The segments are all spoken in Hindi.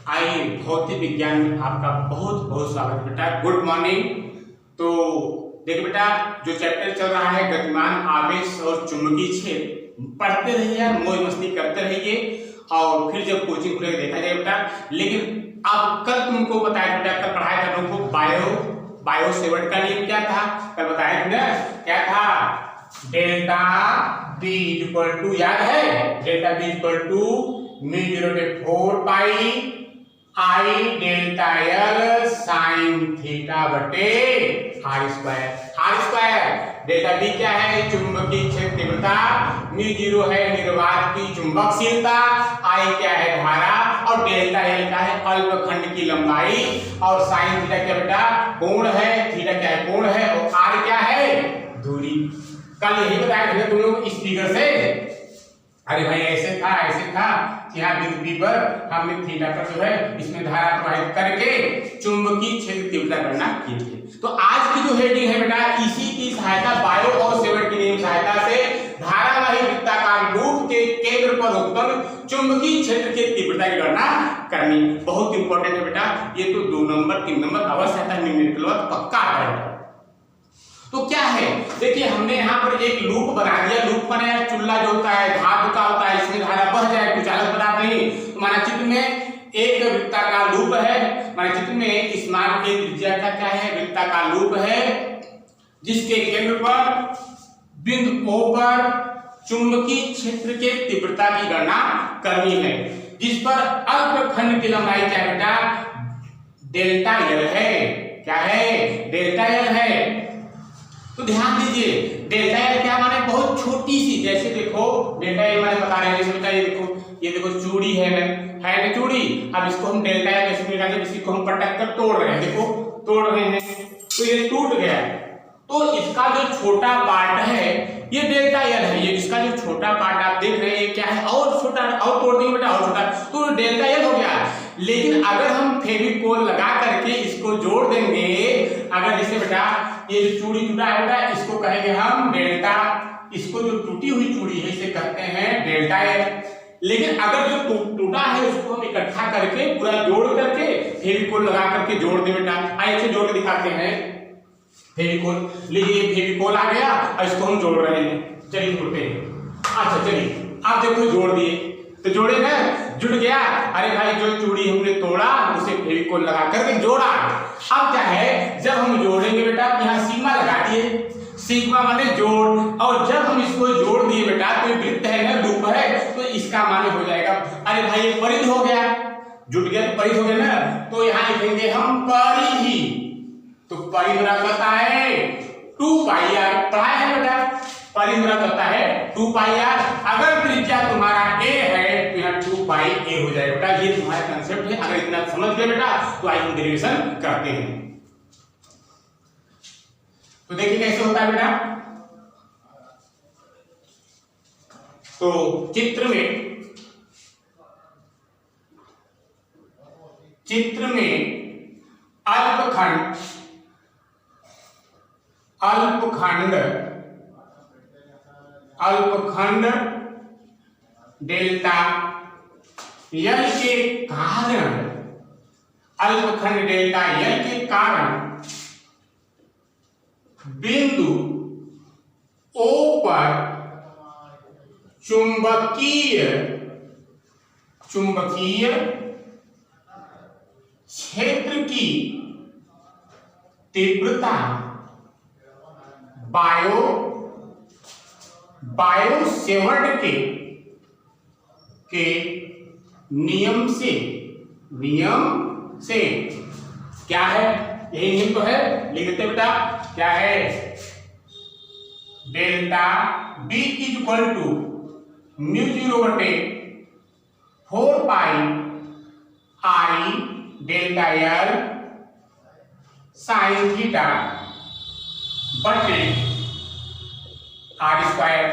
आइए भौतिक विज्ञान में आपका बहुत बहुत स्वागत बेटा। Good morning. तो देखिए बेटा, जो चैप्टर चल रहा है गतिमान आवेश और चुंबकीय क्षेत्र, पढ़ते रहिए, मौज मस्ती करते रहिए और फिर जब कोचिंग खुलेगा देखा जाए बेटा। लेकिन अब कल तुमको बताया बेटा, कल पढ़ाया था तुमको बायो सेवर्ट का नियम क्या था, कल बताया ना क्या था, डेल्टा बी इक्वल टू, याद है, delta B equal to mu 0 pi I delta L sine theta बटे आर स्क्वायर। डेल्टा बी क्या है, चुंबकीय क्षेत्र तीव्रता, म्यू 0 है निर्वात की चुंबकशीलता, आई क्या है धारा, और डेल्टा एल क्या है अल्पखंड की लंबाई, और साइन थीटा क्या बेटा कोण है, थीटा क्या है कोण है, और आर क्या है दूरी। कल यही बताया था तुम लोग इस फिगर से। अरे भाई ऐसे था यहाँ बिंदु P पर हमने थीटा पर जो है इसमें धारा प्रवाहित करके चुंबकीय क्षेत्र तीव्रता गणना की थी। तो आज की जो हेडिंग है बेटा, इसी की सहायता बायो और सेवर्ट की नियम सहायता से धारावाही वृत्ताकार लूप के केंद्र पर उत्पन्न चुंबकीय क्षेत्र के तीव्रता की गणना करनी बहुत इंपॉर्टेंट है बेटा। ये तो 2 नंबर 3 नंबर अवश्य आता है, न्यूमेरिकल पक्का आता है। तो क्या है, देखिए हमने यहाँ पर एक लूप बना दिया। लूप बनाया, चुल्ला जो होता है धातु का होता है, इसमें धारा बह जाए, कुछ अलग पदार्थ नहीं। तो माना चित्र में एक वृत्ताकार लूप है, माना चित्र में इस मार्ग के त्रिज्या का क्या है, वृत्ताकार लूप है, जिसके केंद्र पर बिंदु O पर चुंबकीय क्षेत्र के तीव्रता की गणना करनी है, जिस पर अल्पखंड की लंबाई क्या है बेटा, डेल्टा एल है। क्या है, डेल्टा एल है। तो ध्यान दीजिए, डेल्टा एल क्या माने, बहुत छोटी सी, जैसे देखो डेल्टा एल माने बता रहे हैं, जैसे बेटा ये देखो चूड़ी है ना चूड़ी। अब इसको हम डेल्टा एल कैसे निकालेंगे, इसी को हम पटक कर तोड़ रहे हैं, देखो तोड़ रहे हैं तो ये टूट गया। तो इसका जो छोटा पार्ट है ये डेल्टा एल है, ये इसका जो छोटा पार्ट आप देख रहे हैं क्या है, और छोटा, और तोड़ देंगे बेटा और छोटा, तो डेल्टा एल हो गया। लेकिन अगर हम फेविकोल लगा करके इसको जोड़ देंगे, अगर जैसे बेटा ये जो चूड़ी टूटा है बेटा, इसको कहेंगे हम डेल्टा, इसको जो टूटी हुई चूड़ी है इसे कहते हैं डेल्टा एल। लेकिन अगर जो टूटा है उसको हम इकट्ठा करके पूरा जोड़ करके फेविकोल लगा करके जोड़ दे बेटा। ऐसे जोड़ के दिखाते हैं फेविकोल। लीजिए फेविकोल आ गया और इसको हम जोड़ रहे हैं, चलिए जोड़ते हैं। अच्छा चलिए आप देखो जोड़ दिए, तो जोड़े ना, जुड़ गया। अरे भाई जो चूड़ी हमने तोड़ा उसे फेविकोल लगा करके जोड़ा। अब क्या है, जब हम जोड़ेंगे बेटा यहाँ सिग्मा लगा दिए, सिग्मा माने जोड़, और जब हम इसको जोड़ दिए बेटा तो वृत्त है ना, लूप है, तो इसका माने हो जाएगा, अरे भाई ये परिध हो गया, जुड़ गया तो परिध हो गया ना, तो यहाँ लिखेंगे हम परिधि। तो परिध होता है 2 पाई आर, पढ़ाया है बेटा, परिध होता है 2 पाई आर। अगर त्रिज्या तुम्हारा a है तो यहाँ 2 पाई a हो जाएगा बेटा। ये तुम्हारा कंसेप्ट है, अगर इतना समझ गए बेटा तो आइए हम डेरिवेशन करते हैं। तो देखिए कैसे होता है बेटा। तो चित्र में अल्पखंड डेल्टा एल के कारण, अल्पखंड डेल्टा एल के कारण बिंदु O पर चुंबकीय क्षेत्र की तीव्रता बायो सेवर्ट के नियम से क्या है, यही नियम तो है, लिख देते बेटा क्या है, delta B equal to mu 0 बटे 4 pi I delta L sine theta बटे आर स्क्वायर।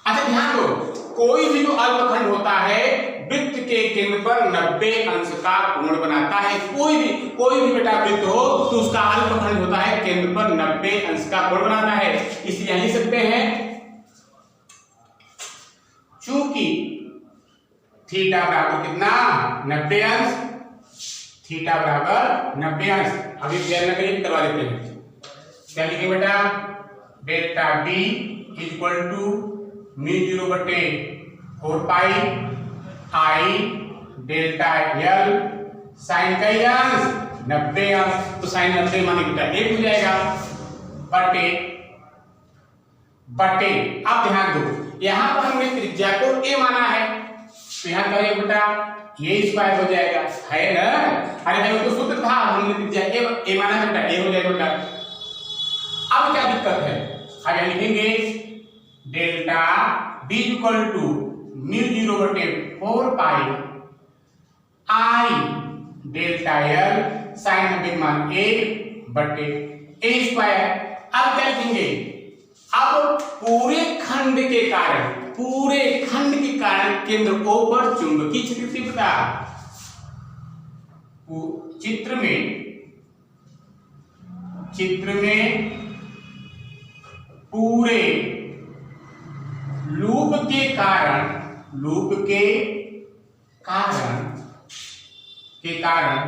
अच्छा ध्यान दो, कोई भी जो अल्पखंड होता है वृत्त के केंद्र पर 90 अंश का कोण बनाता है। कोई भी बेटा वृत्त हो तो उसका अल्पखंड होता है केंद्र पर 90 अंश का कोण बनाता है। इसलिए लिख सकते हैं चूंकि थीटा बराबर कितना 90 अंश, थीटा बराबर 90 अंश। अभी प्यार न करिए, करवा देते हैं। क्या लिखेंगे बेटा, delta B equal to mu 0/4 pi I delta L sine का अंश 90 अंश, तो साइन 90 माने बेटा 1 हो जाएगा बटे अब ध्यान दो, यहां पर हमने त्रिज्या को a माना है, तो यहां करेंगे बेटा a स्क्वायर हो जाएगा, है ना। अरे भाई वो तो सूत्र था, हमने त्रिज्या a माना है बेटा, a हो जाएगा बेटा। अब क्या दिक्कत है, आगे लिखेंगे delta b equal to mu 0/4 pi I delta L sine 90 मान 1 बटे a स्क्वायर। अब क्या लिखेंगे, अब पूरे खंड के कारण केंद्र O पर चुंबकीय क्षेत्र तीव्रता, चित्र में पूरे लूप के कारण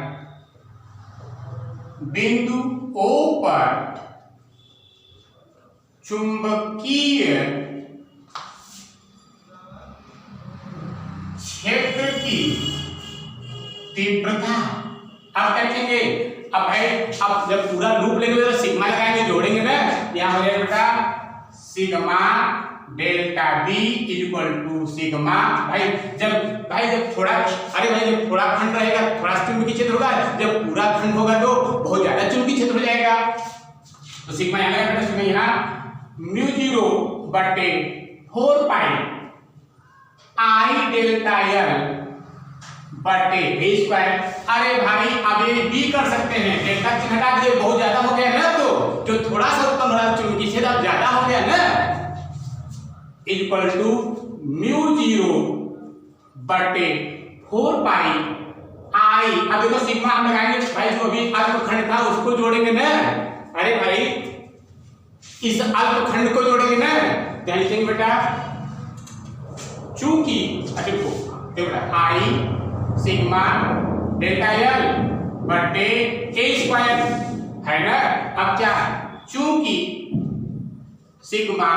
बिंदु O पर चुंबकीय क्षेत्र की तीव्रता। अब क्या लिखेंगे, अब भाई अब जब पूरा लूप लेंगे तो सिग्मा लगाएंगे, जोड़ेंगे ना, यहां हो जाएगा बेटा sigma delta B equal to sigma. भाई जब थोड़ा, अरे भाई जब थोड़ा खंड रहेगा थोड़ा चुंबकीय क्षेत्र होगा, जब पूरा खंड होगा तो बहुत ज्यादा चुंबकीय क्षेत्र हो जाएगा। तो सिग्मा यहां लगा बेटा, सिग्मा यहां mu 0/4 pi I delta L बटे बी स्क्वायर। अरे भाई अब ये बी कर सकते हैं, डेल्टा चिन्ह हटा दिए, बहुत ज्यादा हो गया ना, तो जो थोड़ा सा उत्पन्न हो रहा चुंबकीय क्षेत्र अब ज्यादा हो गया ना, इक्वल टू म्यू 0/4 पाई आई। अब देखो सिग्मा हम लगाएंगे भाई, जो अभी अल्पखंड था उसको जोड़ेंगे ना, अरे भाई इस अल्पखंड को जोड़ेंगे ना, ध्यान लिखेंगे बेटा, चूंकि देखो आई सिग्मा डेल्टा एल बटे ए स्क्वायर है ना। अब क्या, चूंकि sigma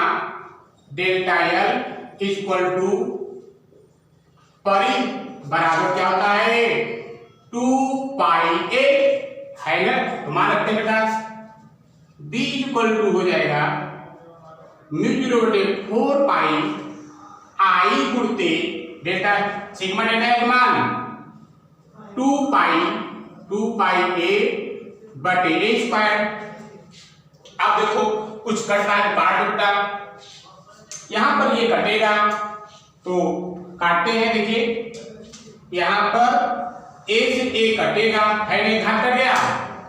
delta L equal to परि बराबर क्या होता है 2 पाई a है ना, तो मान रखते हैं बेटा b इक्वल टू हो जाएगा म्यू 0/4 पाई आई गुणते डेल्टा सिग्मा डेल्टा का मान 2 पाई a बटे a स्क्वायर। अब देखो कुछ कटता है काट बेटा, यहां पर ये कटेगा तो काटते हैं, देखिए यहां पर a से a कटेगा, है नहीं, घात कट गया।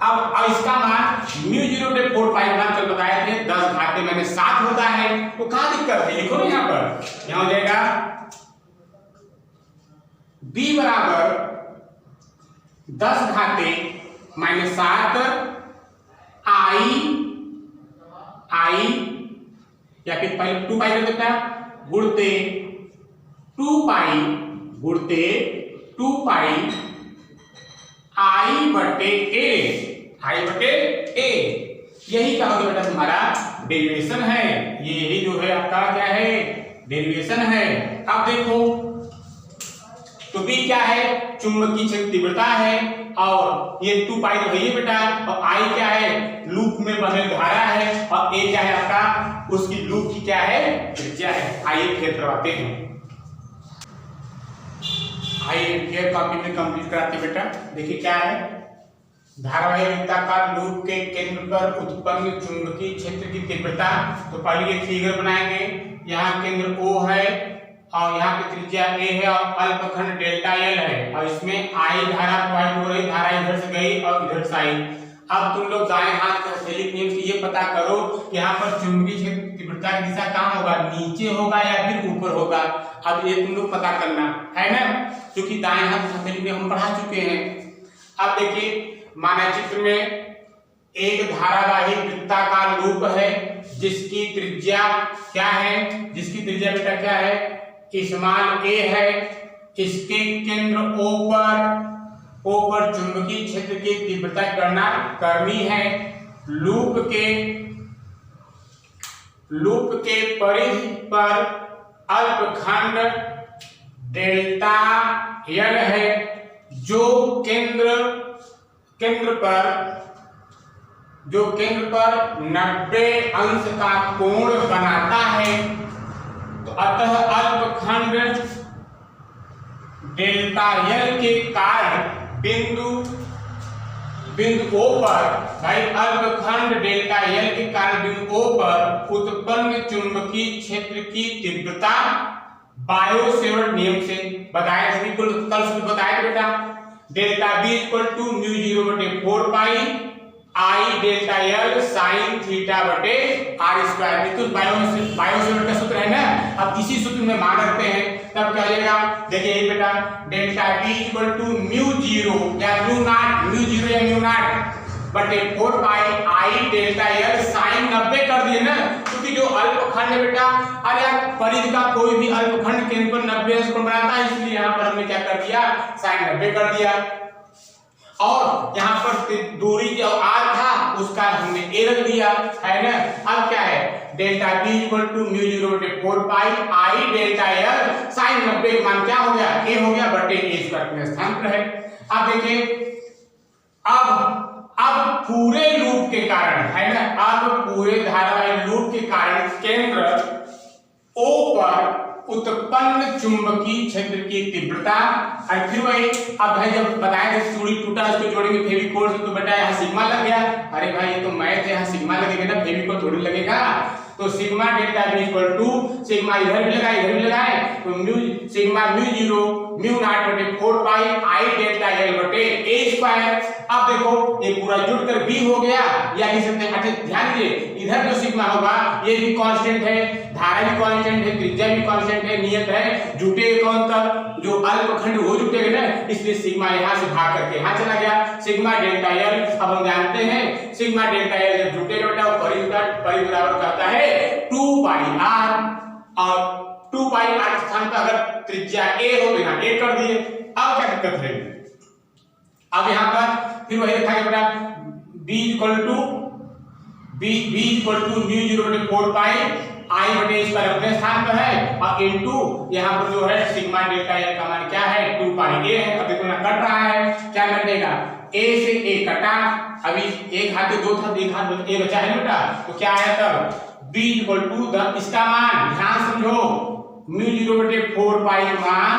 अब इसका मान म्यू 0/4 पाई मान कल बताए थे 10 घाते मैंने 7 होता है, तो कहां दिक्कत है, लिखो ना यहां पर, यहां हो जाएगा b बराबर 10 घाते -7 आई या फिर पहले 2 पाई कर देता गुणते 2 पाई आई बटे ए, यही क्या होगा बेटा तुम्हारा डेरिवेशन है, यही जो है आपका क्या है डेरिवेशन है। अब देखो तो b क्या है, चुंबकीय क्षेत्र तीव्रता है, और ये 2 पाई तो है ये बेटा, और I क्या है लूप में बने धारा है, और A क्या है आपका उसकी लूप की क्या है त्रिज्या है। आइए फिर करवाते हैं, आइए फिर कॉपी में कंप्लीट कराते बेटा। देखिए क्या है, धारावाही वृत्ताकार लूप के केंद्र पर उत्पन्न चुंबकीय क्षेत्र की तीव्रता। तो पहले एक फिगर बनाएंगे, यहाँ केंद्र O है और यहाँ पे त्रिज्या a है और अल्पखंड डेल्टा एल है, और इसमें आई धारा पॉइंट हो रही, धारा इधर से गई और इधर से आई। अब तुम लोग दाएं हाथ के हथेली नियम से ये पता करो कि यहाँ पर चुंबकीय क्षेत्र तीव्रता की दिशा कहाँ होगा, नीचे होगा या फिर ऊपर होगा। अब ये तुम लोग पता करना है ना, क्योंकि दाएं हाथ के हथेली में हम पढ़ा चुके हैं। अब देखिए माना चित्र में एक धारावाही वृत्ताकार लूप है जिसकी त्रिज्या क्या है, जिसकी त्रिज्या बेटा क्या है स्मॉल a है, इसके केंद्र O पर चुंबकीय क्षेत्र की तीव्रता की गणना करनी है। लूप के परिधि पर अल्पखंड डेल्टा L है जो केंद्र पर 90 अंश का कोण बनाता है। तो अतः अल्पखंड डेल्टा L के कारण बिंदु O पर अल्पखंड डेल्टा L के कारण बिंदु O पर उत्पन्न चुंबकीय क्षेत्र की तीव्रता बायो सेवर्ट नियम से बताया था, बिल्कुल कल से बताया बेटा। Delta B equal to mu 0/4 pi I delta L sine theta बटे r स्क्वायर। तो बायो सेवर्ट का सूत्र है ना, अब इसी सूत्र में मान रखते हैं तब क्या हो जाएगा। देखिए ये बेटा delta B equal to mu 0 या म्यू नॉट बटे 4 pi I delta L sine 90 कर दिए ना, क्योंकि जो अल्पखंड है बेटा, अरे यार परिधि का कोई भी अल्पखंड केंद्र पर 90 अंश कोण बनाता है, इसलिए यहाँ पर हमने क्या कर दिया, साइन 90 कर दिया। और यहाँ पर दूरी जो r था उसका हमने a रख दिया है ना। अब क्या है, delta B equal to mu 0/4 pi I delta L sine 90 का मान क्या हो गया, a हो गया बटे a स्क्वायर के स्थान पर है। अब देखिए अब पूरे लूप के कारण है ना, अब पूरे धारावाही लूप के कारण केंद्र O पर उत्पन्न चुंबकीय क्षेत्र की तीव्रता। और फिर वही अब भाई जब बताया था चूड़ी टूटा उसको जोड़ेंगे फेविकोल से, तो बेटा यहाँ सिग्मा लग गया। अरे भाई ये तो मैथ है, यहाँ सिग्मा लगेगा ना, फेविकोल थोड़ी लगेगा। तो sigma delta B equal to sigma इधर भी लगाए तो सिग्मा म्यू 0 म्यू नॉट बटे 4 पाई I डेल्टा L बटे a स्क्वायर। अब देखो ये पूरा जुड़कर B हो गया, या लिख सकते हैं। अच्छा ध्यान दीजिए, इधर जो सिग्मा होगा ये भी कांस्टेंट है, धारा भी कांस्टेंट है, त्रिज्या भी कांस्टेंट है, नियत है, जुटेगा कौन तब जो अल्पखंड वो जुटेगा ना, इसलिए सिग्मा यहाँ से भाग करके यहाँ चला गया। सिग्मा डेल्टा L अब हम जानते हैं सिग्मा डेल्टा L जब जुटेगा बेटा परिधि बराबर करता है 2 पाई r, और 2 पाई r के स्थान पर अगर त्रिज्या a हो तो यहाँ a कर दिए। अब क्या दिक्कत है, अब यहाँ पर फिर वही रखा बेटा b equal to mu 0/4 pi I बटे स्क्वायर अपने स्थान पर है, और इनटू यहाँ पर जो है सिग्मा डेल्टा L का मान क्या है 2 पाई a है। अब देखो यहाँ कट रहा है, क्या कटेगा, a से a कटा, अभी एक हाथ दो था, एक हाथ a बचा है बेटा, तो क्या आया तब b इक्वल टू इसका मान ध्यान समझो, म्यू 0/4 पाई मान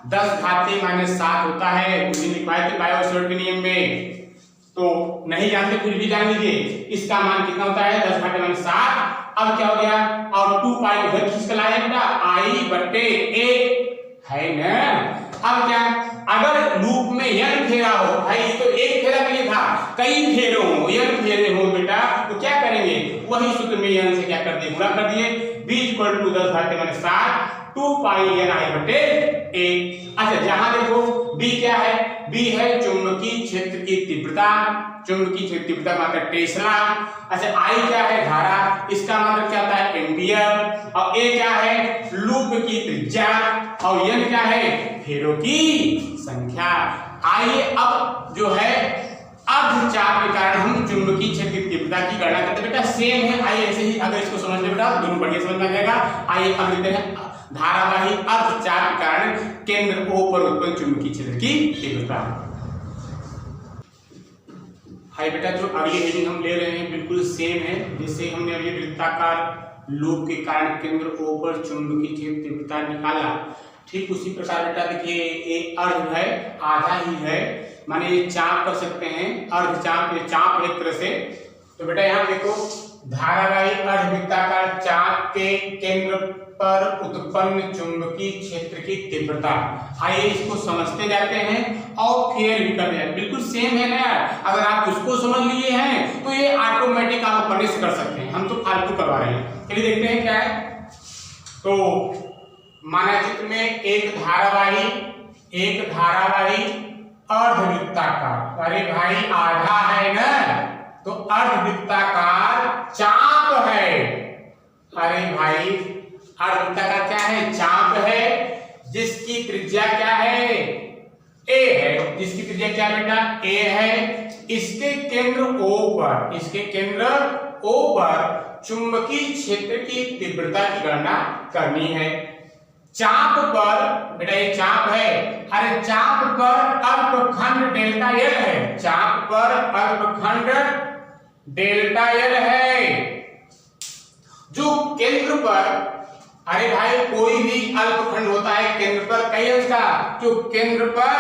10 घाते -7 होता है, उसी लिखवाए थे बायो सेवर्ट के नियम में, तो नहीं जानते फिर भी जान लीजिए इसका मान कितना होता है 10 घाते -7। अब क्या हो गया, और 2 पाई उधर खींच कर लाया बेटा I बटे a है ना। अब क्या, अगर लूप में n फेरा हो, भाई ये तो एक फेरा के लिए था, कई फेरे हो, n फेरे हो बेटा, तो क्या करेंगे, वही सूत्र में n से क्या कर दिए, गुणा कर दिए। b इक्वल टू 10 घाते -7 2 पाई n I बटे a। अच्छा जहां देखो b क्या है, b है चुंबकीय क्षेत्र की तीव्रता, चुंबकीय क्षेत्र की तीव्रता मात्रा टेस्ला। अच्छा I क्या है, धारा, इसका मतलब क्या होता है एम्पियर, और a क्या है लूप की त्रिज्या, और n क्या है फेरों की संख्या। आइए अब जो है अर्धचाप के कारण हम चुंबकीय क्षेत्र की तीव्रता की गणना करते हैं। बेटा सेम है, आइए ऐसे ही अगर इसको समझ ले बेटा दोनों बढ़िया समझ में आ जाएगा। आइए अब लिखते हैं धारावाही अर्धचाप के कारण केंद्र O पर उत्पन्न चुंबकीय क्षेत्र की तीव्रता। हाय बेटा जो अगली हेडिंग हम ले रहे हैं बिल्कुल सेम है, जिससे हमने अभी वृत्ताकार लूप के कारण केंद्र O पर चुंबकीय क्षेत्र तीव्रता निकाला, ठीक उसी प्रकार बेटा देखिए एक अर्ध है, आधा ही है, माने ये चाप कर सकते हैं, अर्धचाप, ये चाप एक तरह से। तो बेटा यहाँ देखो धारावाही अर्धवृत्ताकार चाप के केंद्र पर उत्पन्न चुंबकीय क्षेत्र की तीव्रता। आइए इसको समझते जाते हैं और फिर भी करते हैं, बिल्कुल सेम है ना। अगर आप उसको समझ लिए हैं तो ये ऑटोमेटिक आप अपने से कर सकते हैं, हम तो फालतू करवा रहे हैं। चलिए देखते हैं क्या है। तो माना चित्र में एक धारावाही अर्धवृत्ताकार, अरे भाई आधा है ना, तो अर्धवृत्ताकार चाप है, अरे भाई अर्धवृत्ताकार क्या है चाप है, जिसकी त्रिज्या क्या है, ए है, जिसकी त्रिज्या क्या बेटा, ए है, इसके केंद्र O पर चुंबकीय क्षेत्र की तीव्रता की गणना करनी है। चाप पर बेटा, ये चाप है, अरे चाप पर अल्पखंड डेल्टा एल है, चाप पर अल्पखंड डेल्टा एल है, जो केंद्र पर, अरे भाई कोई भी अल्पखंड होता है केंद्र पर कई अंश का, जो केंद्र पर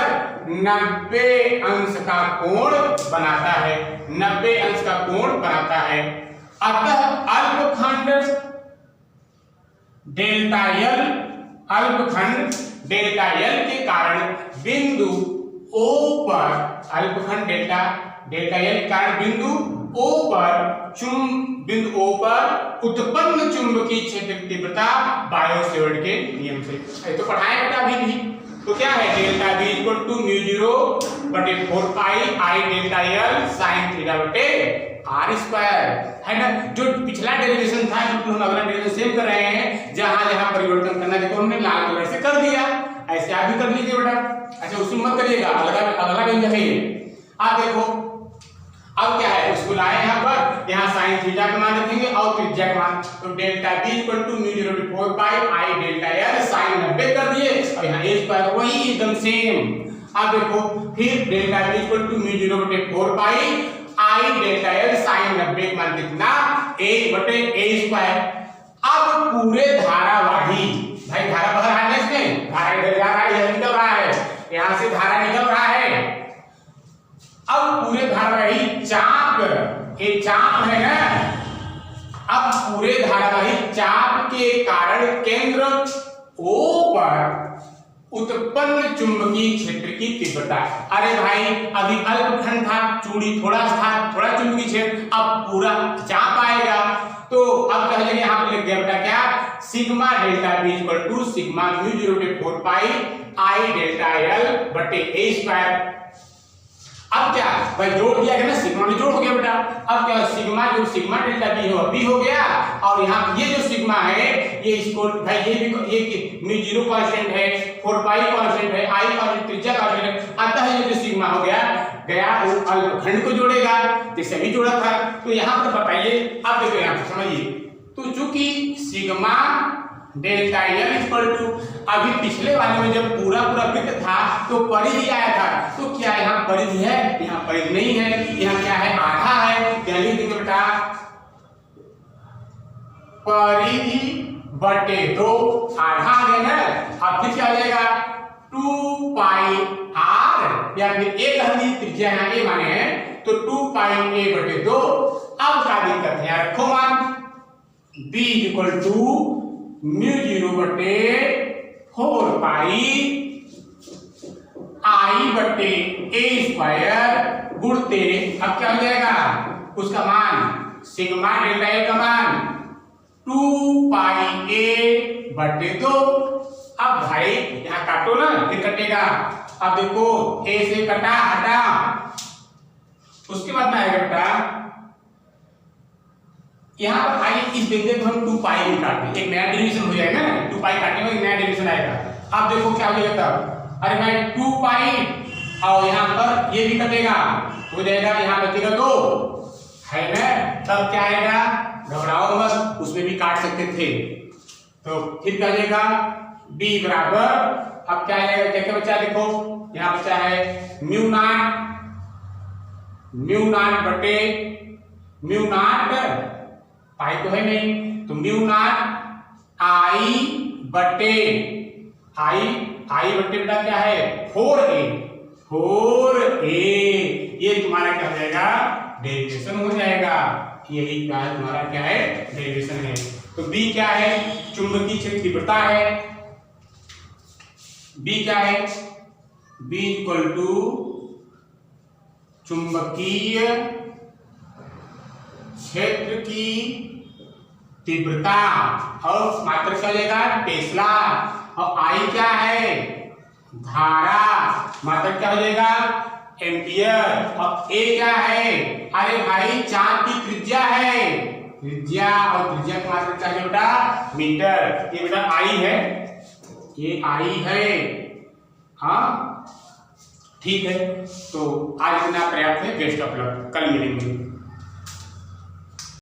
90 अंश का कोण बनाता है, 90 अंश का कोण बनाता है। अतः अल्पखंड डेल्टा एल के कारण बिंदु O पर, अल्पखंड डेल्टा एल के कारण बिंदु O पर उत्पन्न चुंबकीय क्षेत्र की तीव्रता बायो-सेवर्ट के नियम से, ये तो पढ़ाए बेटा अभी भी। तो क्या है, delta V equal to mu 0/4 pi I delta L sine theta बटे R स्क्वायर, है ना। जो पिछला डेरिवेशन था, जो हम अगला डेरिवेशन सेम कर रहे हैं, जहां जहां परिवर्तन करना देखो हमने लाल कलर से कर दिया, ऐसे आप भी कर लीजिए बेटा। अच्छा उसमें मत करिएगा, अगला व्यंजक है ये। आप देखो अब क्या है, उसको लाए यहाँ पर, यहाँ साइन थीटा का मान रखेंगे और त्रिज्या का मान, तो delta V equal to mu 0/4 pi I delta L sine 90 कर दिए, और यहाँ A स्क्वायर वही एकदम सेम। अब देखो फिर delta V equal to mu 0/4 pi I delta L sine 90 का मान कितना, 1/A स्क्वायर। अब पूरे धारावाही, भाई धारा बह रहा है इसमें, धारा इधर जा रहा है, यह निकल रहा है, यहाँ से धारा निकल रहा है। अब पूरे धारावाही चाप, ये चाप है ना, अब पूरे धारावाही चाप के कारण केंद्र O पर उत्पन्न चुंबकीय क्षेत्र की तीव्रता, अरे भाई अभी अल्पखंड था, चूड़ी थोड़ा था, थोड़ा चुंबकीय क्षेत्र, अब पूरा चाप आएगा, तो अब कह लेंगे यहाँ पे लिख दिया बेटा क्या, sigma delta V equal to sigma mu 0/4 pi I delta L बटे A स्क्वायर। अब क्या भाई जोड़ दिया गया ना, सिग्मा में जोड़ हो गया बेटा। अब क्या सिग्मा, जो सिग्मा डेल्टा बी हो गया, और यहाँ ये जो सिग्मा है ये इसको भाई ये भी, ये म्यू 0 कांस्टेंट है, 4 पाई कांस्टेंट है, I कांस्टेंट, त्रिज्या कांस्टेंट है, अतः ये जो सिग्मा हो गया वो अल्पखंड को जोड़ेगा, जैसे अभी जोड़ा था। तो यहाँ पर बताइए, अब देखो यहाँ पर समझिए, तो चूंकि sigma delta L equal to, अभी पिछले वाले में जब पूरा वृत्त था तो परिधि आया था, तो क्या यहाँ परिधि है, यहाँ परिधि नहीं है, यहाँ क्या है, आधा है, क्या लिख देंगे बेटा, परिधि बटे 2, आधा आ गया ना। अब फिर क्या हो जाएगा, 2 पाई R, या फिर A कह दी, त्रिज्या यहाँ A माने हैं, तो 2 पाई A बटे 2। अब क्या दिक्कत है यार, रखो मान B equal to mu 0/4 pi I बटे A स्क्वायर गुणते, अब क्या हो जाएगा, उसका मान सिग्मा डेल्टा L का मान 2 पाई A बटे 2। अब भाई यहाँ काटो ना, फिर कटेगा। अब देखो A से कटा हटा, उसके बाद में आएगा बेटा यहाँ पर आइए इस व्यंजक को हम 2 पाई में काटते, एक नया डेरिवेशन हो जाएगा ना, 2 पाई काटने में एक नया डेरिवेशन आएगा। अब देखो क्या हो जाएगा तब, अरे भाई 2 पाई और यहाँ पर ये भी कटेगा, हो जाएगा यहाँ बचेगा 2, है ना। तब क्या आएगा, घबराओ मत, उसमें भी काट सकते थे। तो फिर क्या जाएगा, B बराबर, अब क्या आएगा, क्या क्या बचा, देखो यहाँ बचा है म्यू नॉट बटे म्यू नॉट, पाई तो है नहीं, तो म्यू नॉट I बटे बेटा क्या है, 4A, ये तुम्हारा क्या हो जाएगा, डेरिवेशन हो जाएगा। यही क्या है तुम्हारा, क्या है, डेरिवेशन है। तो B क्या है, चुंबकीय क्षेत्र तीव्रता है, B क्या है, B इक्वल टू चुंबकीय क्षेत्र की तीव्रता, और मात्रक क्या लेगा, टेस्ला, और I क्या है, धारा, मात्रक क्या हो जाएगा, एम्पियर, और A क्या है, अरे भाई चाप की त्रिज्या है, त्रिज्या, और त्रिज्या की मात्रक क्या है बेटा, मीटर, ये बेटा I है। ये आई है। हाँ ठीक है, तो आज इतना पर्याप्त है। बेस्ट ऑफ लक, कल मिलेंगे।